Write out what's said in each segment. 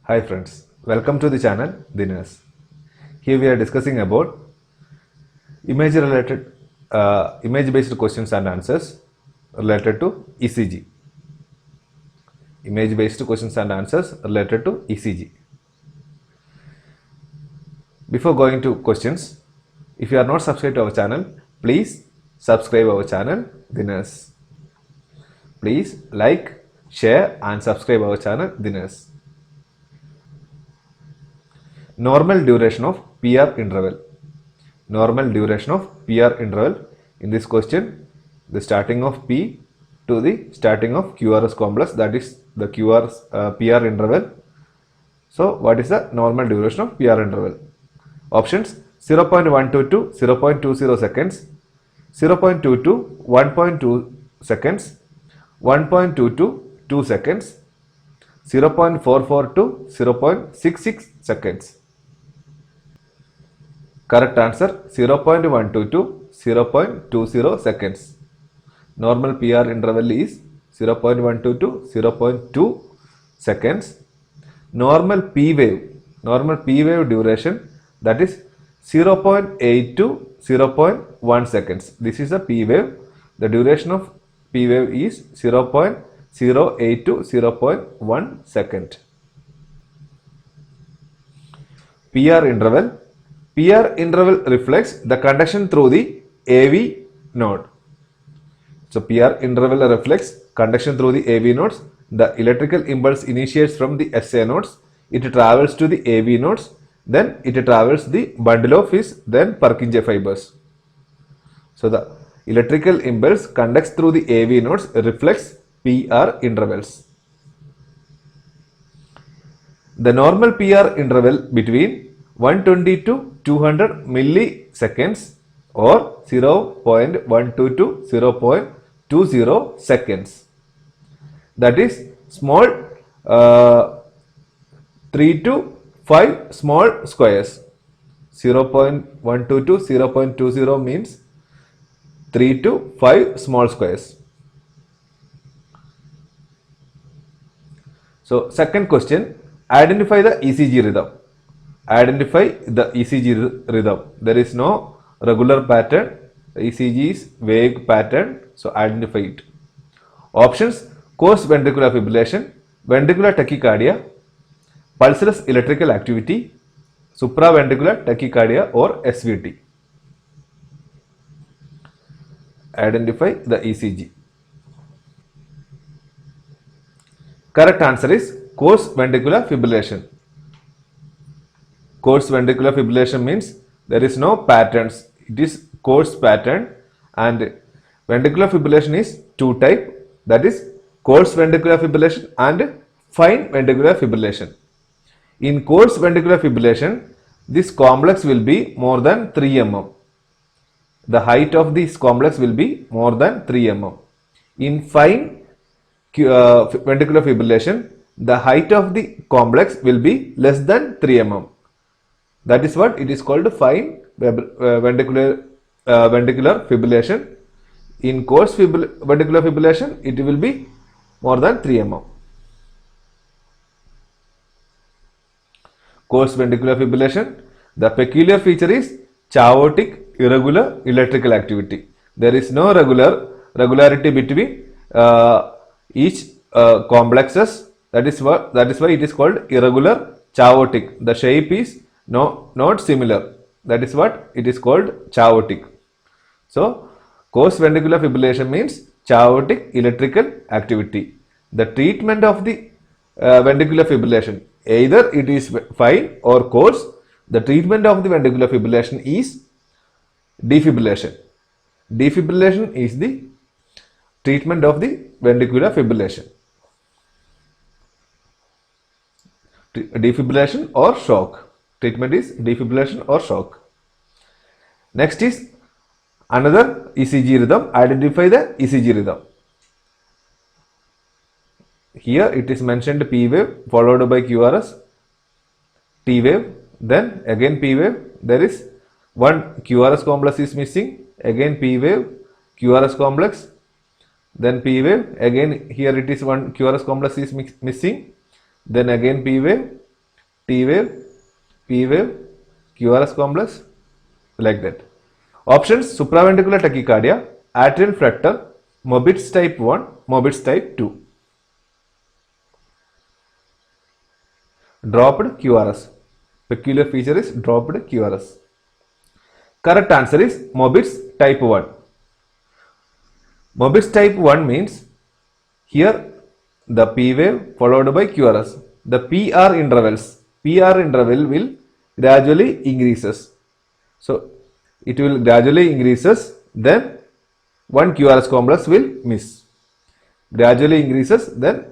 Hi friends, welcome to the channel Dinesh. Here we are discussing about image based questions and answers related to ECG. Image based questions and answers related to ECG. Before going to questions, if you are not subscribed to our channel, please subscribe our channel Dinesh. Please like, share and subscribe our channel Dinesh. Normal duration of PR interval. Normal duration of PR interval. In this question, the starting of P to the starting of QRS complex, that is the PR interval. So, what is the normal duration of PR interval? Options 0.122 to 0.20 seconds, 0.22 to 1.2 seconds, 1.2 to 2 seconds, 0.44 to 0.66 seconds. Correct answer 0.12 to 0.20 seconds. Normal PR interval is 0.12 to 0.2 seconds. Normal P wave duration, that is 0.8 to 0.1 seconds. This is a P wave. The duration of P wave is 0.08 to 0.1 second. PR interval. PR interval reflects the conduction through the AV node. So PR interval reflects conduction through the AV nodes. The electrical impulse initiates from the SA nodes. It travels to the AV nodes. Then it travels the bundle of his then Purkinje fibers. So the electrical impulse conducts through the AV nodes reflects PR intervals. The normal PR interval between 120 to 200 milliseconds or 0.12 to 0.20 seconds. That is small 3 to 5 small squares. 0.12 to 0.20 means 3 to 5 small squares. So second question, identify the ECG rhythm. Identify the ECG rhythm. There is no regular pattern. The ECG is vague pattern. So identify it. Options: coarse ventricular fibrillation, ventricular tachycardia, pulseless electrical activity, supraventricular tachycardia or SVT. Identify the ECG. Correct answer is coarse ventricular fibrillation. Coarse ventricular fibrillation means there is no patterns. It is coarse pattern, and ventricular fibrillation is two type, that is coarse ventricular fibrillation and fine ventricular fibrillation. In coarse ventricular fibrillation, this complex will be more than 3 mm. The height of this complex will be more than 3 mm. In fine ventricular fibrillation, the height of the complex will be less than 3 mm. That is what it is called fine ventricular fibrillation. In coarse ventricular fibrillation, it will be more than 3 mm. Coarse ventricular fibrillation, the peculiar feature is chaotic irregular electrical activity. There is no regularity between each complexes. That is why it is called irregular, chaotic. The shape is not similar. That is what it is called chaotic. So coarse ventricular fibrillation means chaotic electrical activity. The treatment of the ventricular fibrillation, either it is fine or coarse, the treatment of the ventricular fibrillation is defibrillation. Defibrillation is the treatment of the ventricular fibrillation. Defibrillation or shock. Treatment is defibrillation or shock. Next is another ECG rhythm. Identify the ECG rhythm. Here it is mentioned P wave followed by QRS, T wave, then again P wave. There is one QRS complex is missing, again P wave, QRS complex, then P wave, again here it is one QRS complex is missing, then again P wave, T wave, P wave, QRS complex, like that. Options: supraventricular tachycardia, atrial flutter, Mobitz type 1, Mobitz type 2. Dropped QRS. Peculiar feature is dropped QRS. Correct answer is Mobitz type 1. Mobitz type 1 means here the P wave followed by QRS. The PR interval will gradually increases. So it will gradually increases, then one QRS complex will miss. Gradually increases, then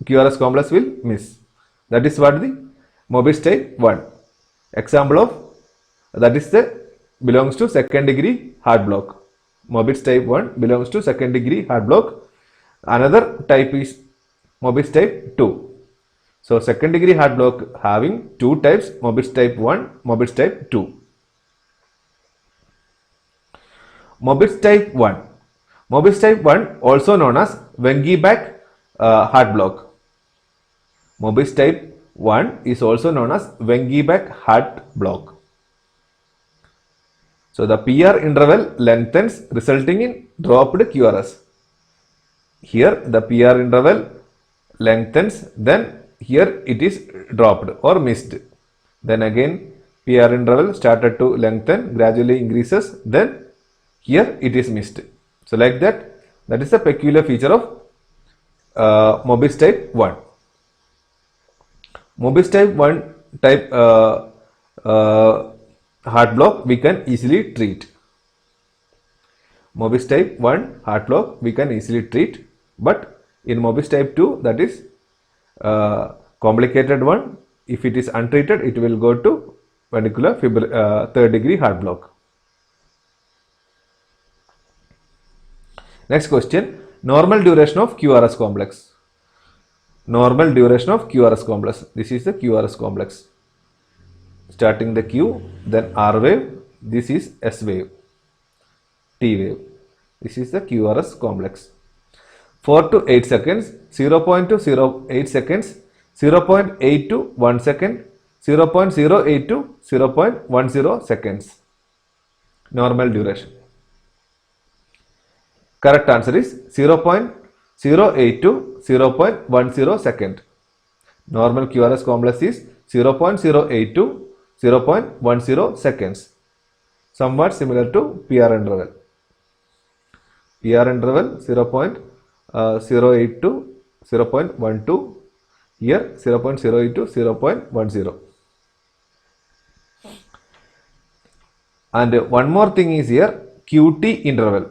QRS complex will miss. That is what the Mobitz type 1. Example of that is the belongs to second degree heart block. Mobitz type 1 belongs to second degree heart block. Another type is Mobitz type 2. So second degree heart block having two types, Mobitz type 1, Mobitz type 2. Mobitz type 1. Mobitz type 1 also known as Wengi-Bach heart block. Mobitz type 1 is also known as Wengi-Bach heart block. So the PR interval lengthens resulting in dropped QRS. Here the PR interval lengthens, then here it is dropped or missed. Then again PR interval started to lengthen, gradually increases, then here it is missed. So like that, that is the peculiar feature of Mobitz type 1. Mobitz type 1 type heart block we can easily treat. Mobitz type 1 heart block we can easily treat, but in Mobitz type 2, that is complicated one. If it is untreated, it will go to ventricular third degree heart block. Next question: normal duration of QRS complex. Normal duration of QRS complex. This is the QRS complex. Starting the Q, then R wave. This is S wave, T wave. This is the QRS complex. 4 to 8 seconds, 0.2 to 0.8 seconds, 0.8 to 1 second, 0.08 to 0.10 seconds. Normal duration. Correct answer is 0.08 to 0.10 second. Normal QRS complex is 0.08 to 0.10 seconds. Somewhat similar to PR interval. PR interval 0.08 to 0.12. Here 0.08 to 0.10. And one more thing is here, QT interval.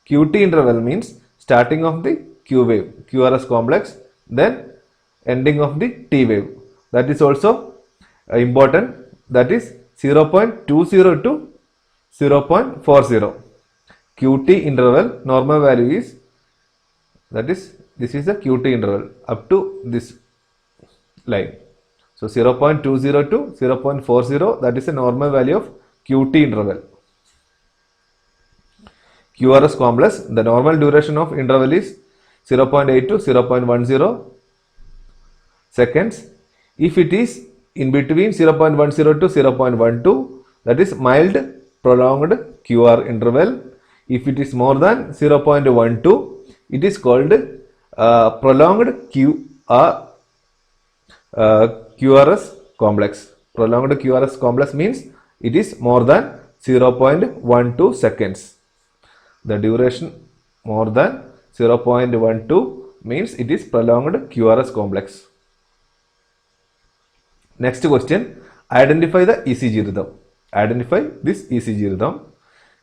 QT interval means starting of the Q wave, QRS complex, then ending of the T wave. That is also important. That is 0.20 to 0.40. QT interval normal value is, that is, this is the QT interval up to this line. So 0.20 to 0.40, that is the normal value of QT interval. QRS complex, the normal duration of interval is 0.8 to 0.10 seconds. If it is in between 0.10 to 0.12, that is mild prolonged QR interval. If it is more than 0.12, it is called prolonged QRS complex. Prolonged QRS complex means it is more than 0.12 seconds. The duration more than 0.12 means it is prolonged QRS complex. Next question: identify the ECG rhythm. Identify this ECG rhythm.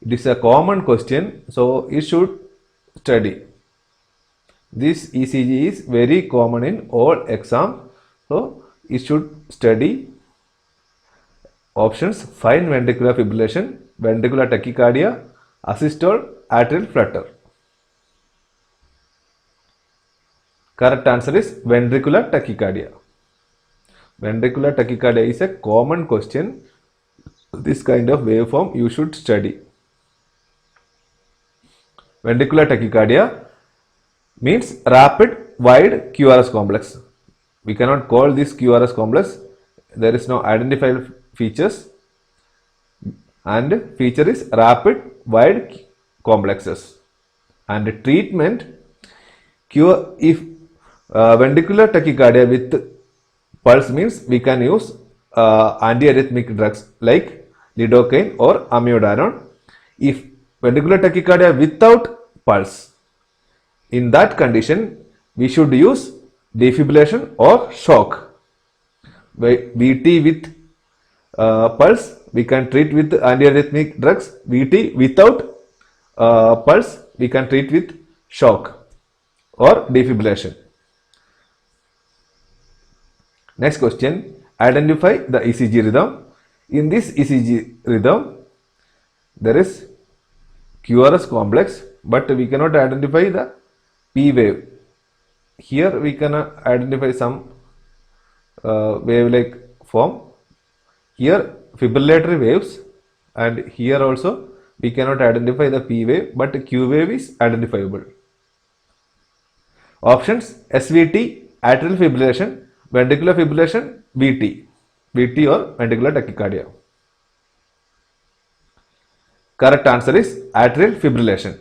It is a common question, so you should study. This ECG is very common in all exams, so you should study. Options: fine ventricular fibrillation, ventricular tachycardia, asystole, atrial flutter. Correct answer is ventricular tachycardia. Ventricular tachycardia is a common question. This kind of waveform you should study. Ventricular tachycardia means rapid wide QRS complex. We cannot call this QRS complex there is no identified features, and feature is rapid wide complexes. And treatment, cure if ventricular tachycardia with pulse means we can use antiarrhythmic drugs like lidocaine or amiodarone. If ventricular tachycardia without pulse, in that condition we should use defibrillation or shock. VT with pulse we can treat with antiarrhythmic drugs. VT without pulse we can treat with shock or defibrillation. Next question, identify the ECG rhythm. In this ECG rhythm there is QRS complex, but we cannot identify the P wave. Here we can identify some wave-like form. Here fibrillatory waves, and here also we cannot identify the P wave, but Q wave is identifiable. Options: SVT, atrial fibrillation, ventricular fibrillation, VT or ventricular tachycardia. Correct answer is atrial fibrillation.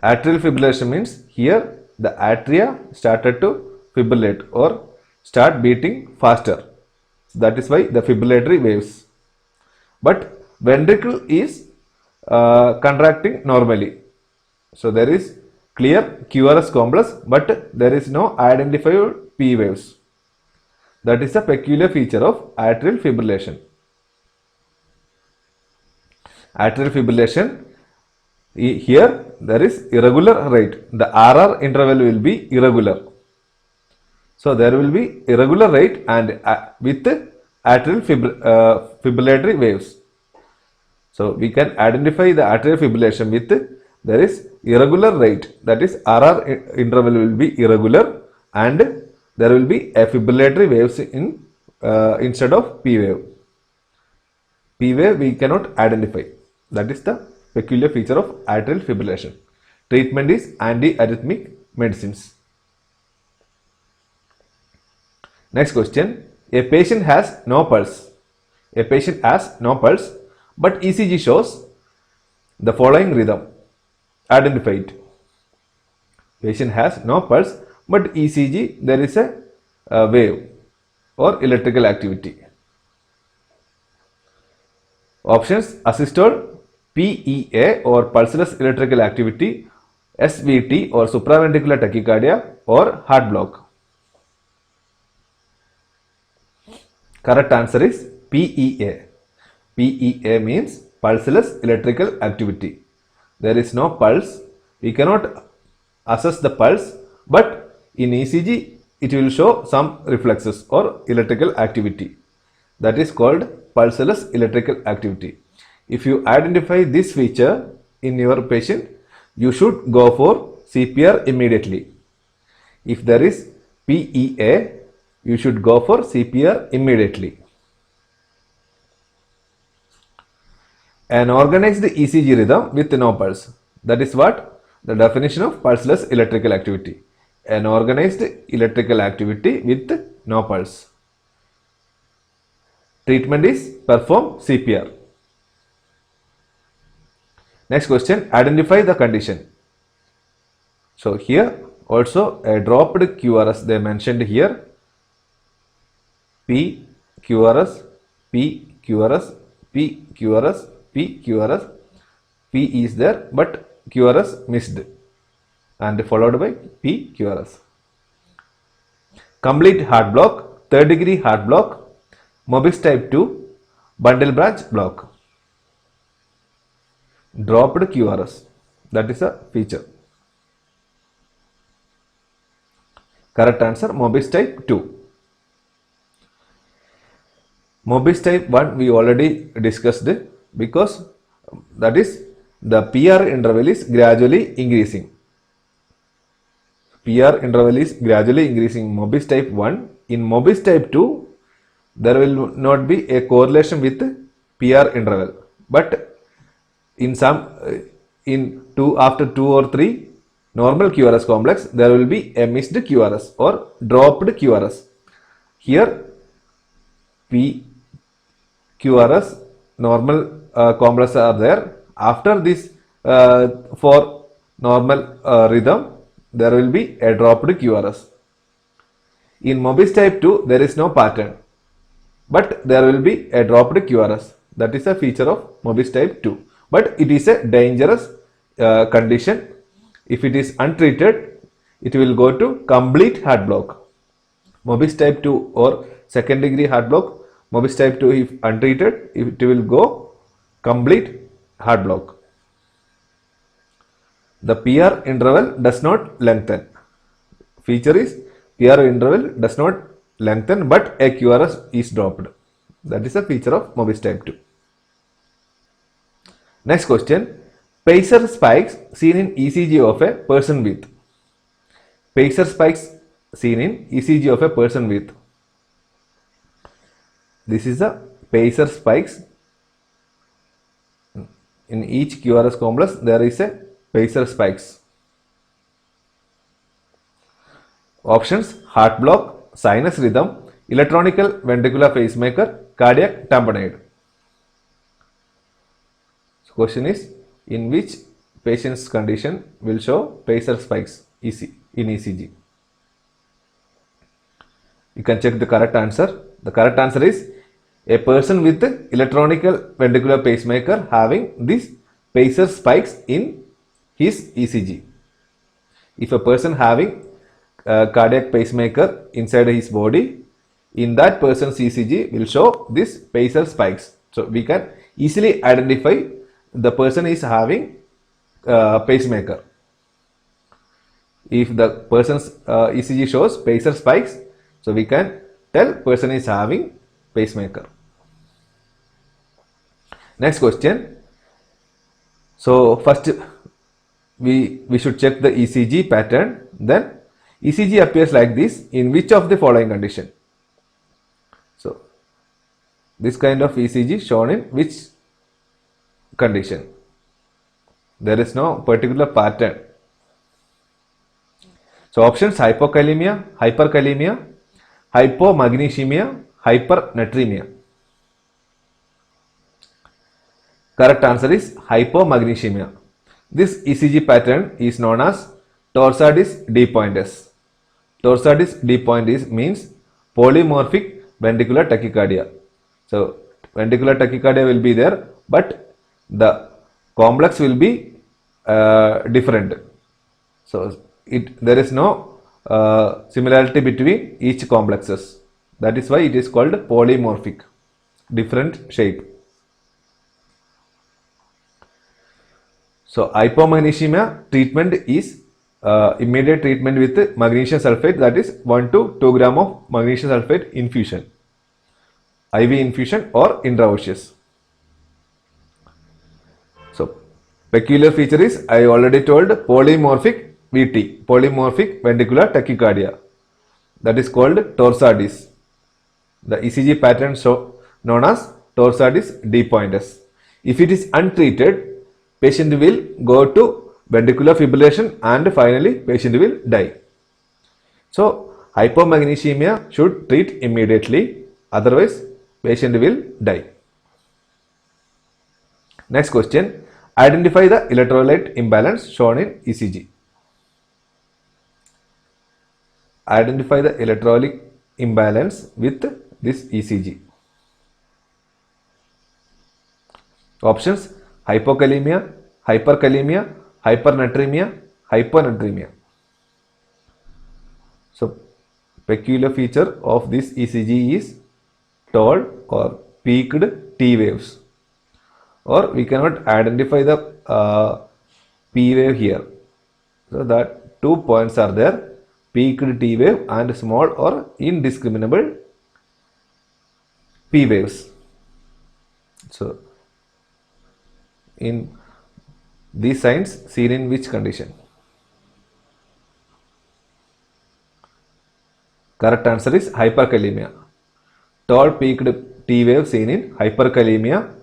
Atrial fibrillation means here the atria started to fibrillate or start beating faster. That is why the fibrillatory waves. But ventricle is contracting normally. So there is clear QRS complex, but there is no identifiable P waves. That is a peculiar feature of atrial fibrillation. Atrial fibrillation, here there is irregular rate. The RR interval will be irregular. So there will be irregular rate and with atrial fibrillatory waves. So we can identify the atrial fibrillation with there is irregular rate, that is RR interval will be irregular and there will be a fibrillatory waves in instead of P wave. P wave we cannot identify. That is the peculiar feature of atrial fibrillation. Treatment is antiarrhythmic medicines. Next question. A patient has no pulse. A patient has no pulse, but ECG shows the following rhythm. Identify it. Patient has no pulse, but ECG there is a wave or electrical activity. Options: asystole, PEA or pulseless electrical activity, SVT or supraventricular tachycardia, or heart block. Correct answer is PEA. PEA means pulseless electrical activity. There is no pulse. We cannot assess the pulse, but in ECG it will show some reflexes or electrical activity. That is called pulseless electrical activity. If you identify this feature in your patient, you should go for CPR immediately. If there is PEA, you should go for CPR immediately. An organized ECG rhythm with no pulse. That is what the definition of pulseless electrical activity. An organized electrical activity with no pulse. Treatment is perform CPR. Next question, identify the condition. So here also a dropped QRS they mentioned here. P QRS, P QRS, P QRS, P QRS, P is there but QRS missed and followed by P QRS. Complete heart block, third degree heart block, Mobis type 2, bundle branch block. Dropped QRS, that is a feature. Correct answer Mobis type 2. Mobis type 1 we already discussed because that is the PR interval is gradually increasing. PR interval is gradually increasing Mobis type 1. In Mobis type 2 there will not be a correlation with PR interval, but in some after 2 or 3 normal QRS complex there will be a missed QRS or dropped QRS. Here P, QRS, normal complex are there. After this, for normal rhythm, there will be a dropped QRS. In Mobis type 2, there is no pattern, but there will be a dropped QRS. That is a feature of Mobis type 2. But it is a dangerous condition. If it is untreated, it will go to complete heart block. Mobis type 2 or second degree heart block, Mobis type 2 if untreated, it will go complete heart block. The PR interval does not lengthen. Feature is PR interval does not lengthen, but a QRS is dropped. That is a feature of Mobis type 2. Next question. Pacer spikes seen in ECG of a person with. Pacer spikes seen in ECG of a person with. This is the pacer spikes. In each QRS complex, there is a pacer spikes. Options: heart block, sinus rhythm, electronical ventricular pacemaker, cardiac tamponade. So question is, in which patient's condition will show pacer spikes in ECG? You can check the correct answer. The correct answer is a person with electronical ventricular pacemaker having these pacer spikes in his ECG. If a person having a cardiac pacemaker inside his body, in that person's ECG will show these pacer spikes. So we can easily identify the person is having pacemaker. If the person's ECG shows pacer spikes, so we can tell person is having pacemaker. Next question. So first we should check the ECG pattern. Then ECG appears like this in which of the following condition? So this kind of ECG shown in which condition? There is no particular pattern. So options: hypokalemia, hyperkalemia, hypomagnesemia, hypernatremia. Correct answer is hypomagnesemia. This ECG pattern is known as Torsades de Pointes. Torsades de Pointes means polymorphic ventricular tachycardia. So ventricular tachycardia will be there, but the complex will be different. So there is no similarity between each complexes. That is why it is called polymorphic, different shape. So hypomagnesemia treatment is immediate treatment with magnesium sulfate, that is 1 to 2 gram of magnesium sulfate infusion, IV infusion or intraosseous. So peculiar feature is, I already told, polymorphic VT, polymorphic ventricular tachycardia, that is called Torsades. The ECG pattern known as Torsades de Pointes. If it is untreated, patient will go to ventricular fibrillation and finally patient will die. So hypomagnesemia should treat immediately, otherwise patient will die. Next question. Identify the electrolyte imbalance shown in ECG. Identify the electrolyte imbalance with this ECG. Options: hypokalemia, hyperkalemia, hypernatremia, hyponatremia. So peculiar feature of this ECG is tall or peaked T waves, or we cannot identify the P wave here. So that 2 points are there, peaked T wave and small or indiscriminable P waves. So in these signs seen in which condition? Correct answer is hyperkalemia. Tall peaked T wave seen in hyperkalemia,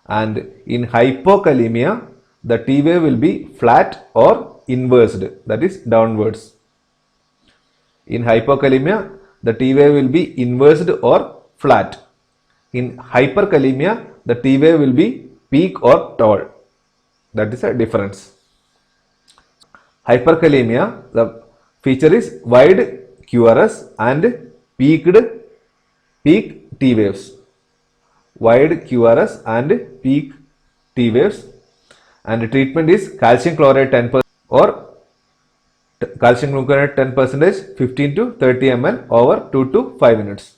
and in hypokalemia the T wave will be flat or inversed, that is downwards. In hypokalemia the T wave will be inversed or flat. In hyperkalemia, the T wave will be peak or tall. That is a difference. Hyperkalemia, the feature is wide QRS and peak T waves. Wide QRS and peak T waves, and the treatment is calcium chloride 10% or calcium gluconate 10% 15 to 30 ml over 2 to 5 minutes.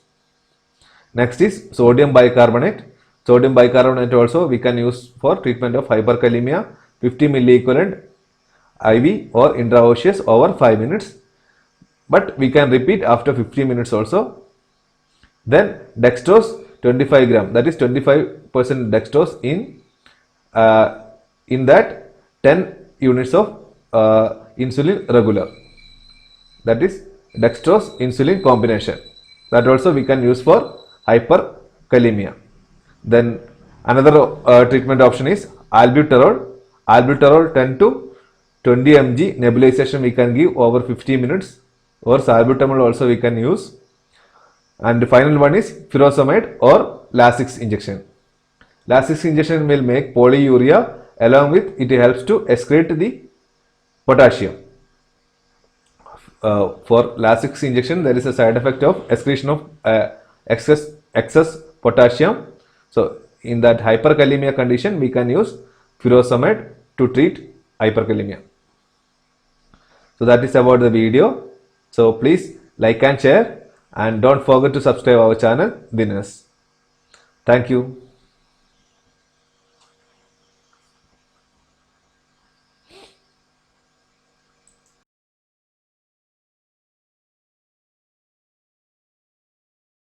Next is sodium bicarbonate. Sodium bicarbonate also we can use for treatment of hyperkalemia, 50 milliequivalent IV or intraosseous over 5 minutes, but we can repeat after 15 minutes also. Then dextrose 25 gram, that is 25% dextrose in that 10 units of insulin regular, that is dextrose insulin combination, that also we can use for hyperkalemia. Then another treatment option is albuterol. Albuterol 10 to 20 mg nebulization we can give over 50 minutes, or salbutamol also we can use. And the final one is furosemide or Lasix injection. Lasix injection will make polyuria, along with it helps to excrete the potassium. For Lasix injection, there is a side effect of excretion of excess potassium. So in that hyperkalemia condition, we can use furosemide to treat hyperkalemia. So that is about the video. So please like and share, and don't forget to subscribe our channel, Dinesh. Thank you.